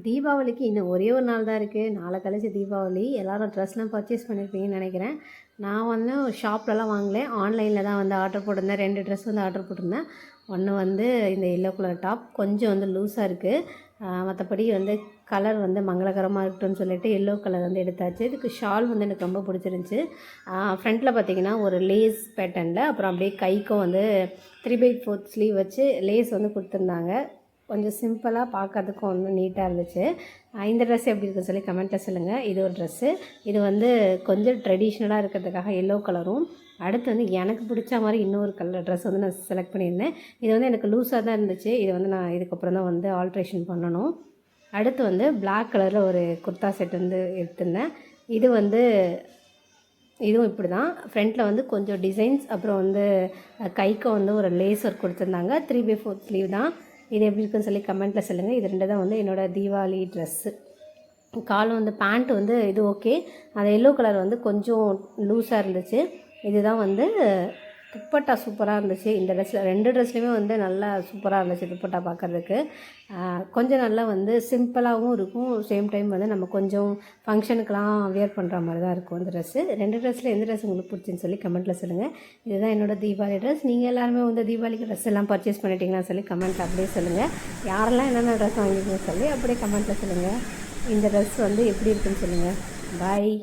தீபாவளிக்கு இன்னும் ஒரே ஒரு நாள் தான் இருக்குது. நாளை கழிச்சு தீபாவளி. எல்லோரும் ட்ரெஸ்லாம் பர்ச்சேஸ் பண்ணியிருப்பீங்கன்னு நினைக்கிறேன். நான் வந்து ஷாப்லலாம் வாங்கலை, ஆன்லைனில் தான் வந்து ஆர்டர் போட்டிருந்தேன். 2 ட்ரெஸ் வந்து ஆர்டர் போட்டிருந்தேன். ஒன்று வந்து இந்த எல்லோ கலர் டாப், கொஞ்சம் வந்து லூஸாக இருக்குது. மற்றபடி வந்து கலர் வந்து மங்களகரமாக இருக்கட்டும்னு சொல்லிட்டு எல்லோ கலர் வந்து எடுத்தாச்சு. இதுக்கு ஷால் வந்து எனக்கு ரொம்ப பிடிச்சிருந்துச்சி. ஃப்ரண்ட்டில் பார்த்திங்கன்னா ஒரு லேஸ் பேட்டர்னில், அப்புறம் அப்படியே கைக்கும் வந்து 3/4 ஸ்லீவ் வச்சு லேஸ் வந்து கொடுத்துருந்தாங்க. கொஞ்சம் சிம்பிளாக பார்க்கறதுக்கும் ஒன்றும் நீட்டாக இருந்துச்சு. இந்த ட்ரெஸ் எப்படி இருக்குன்னு சொல்லி கமெண்ட்டில் சொல்லுங்கள். இது ஒரு ட்ரெஸ்ஸு. இது வந்து கொஞ்சம் ட்ரெடிஷ்னலாக இருக்கிறதுக்காக எல்லோ கலரும், அடுத்து வந்து எனக்கு பிடிச்ச மாதிரி இன்னொரு கலர் ட்ரெஸ் வந்து நான் செலக்ட் பண்ணியிருந்தேன். இது வந்து எனக்கு லூஸாக தான் இருந்துச்சு. இது வந்து நான் இதுக்கப்புறம் தான் வந்து ஆல்ட்ரேஷன் பண்ணணும். அடுத்து வந்து பிளாக் கலரில் ஒரு குர்தா செட் வந்து எடுத்திருந்தேன். இது வந்து இதுவும் இப்படி தான். ஃப்ரண்ட்டில் வந்து கொஞ்சம் டிசைன்ஸ், அப்புறம் வந்து கைக்கும் வந்து ஒரு லேஸ் ஒர்க் கொடுத்துருந்தாங்க. 3/4 ஸ்லீவ் தான். இது எப்படி இருக்குன்னு சொல்லி கமெண்ட்டில் சொல்லுங்கள். இது 2 தான் வந்து என்னோடய தீபாவளி ட்ரெஸ்ஸு. காலம் வந்து பேண்ட் வந்து இது ஓகே. அந்த எல்லோ கலர் வந்து கொஞ்சம் லூஸாக இருந்துச்சு. இதுதான் வந்து துப்பட்டா சூப்பராக இருந்துச்சு. இந்த ட்ரெஸ்ஸில் 2 ட்ரெஸ்லையுமே வந்து நல்லா சூப்பராக இருந்துச்சு. துப்பட்டா பார்க்குறதுக்கு கொஞ்சம் நல்லா வந்து சிம்பிளாகவும் இருக்கும். சேம் டைம் வந்து நம்ம கொஞ்சம் ஃபங்க்ஷனுக்கெலாம் வியர் பண்ணுற மாதிரி தான் இருக்கும் இந்த ட்ரெஸ்ஸு. 2 ட்ரெஸ்ஸில் எந்த ட்ரெஸ் உங்களுக்கு பிடிச்சின்னு சொல்லி கமெண்ட்டில் சொல்லுங்கள். இதுதான் என்னோடய தீபாவளி ட்ரெஸ். நீங்கள் எல்லாருமே வந்து தீபாவளிக்கு ட்ரெஸ் எல்லாம் பர்ச்சேஸ் பண்ணிட்டீங்கன்னு சொல்லி கமெண்ட்டில் அப்படியே சொல்லுங்கள். யாரெல்லாம் என்னென்ன ட்ரெஸ் வாங்கியிருக்கீங்கன்னு சொல்லி அப்படியே கமெண்ட்டில் சொல்லுங்கள். இந்த ட்ரெஸ் வந்து எப்படி இருக்குன்னு சொல்லுங்கள். பாய்.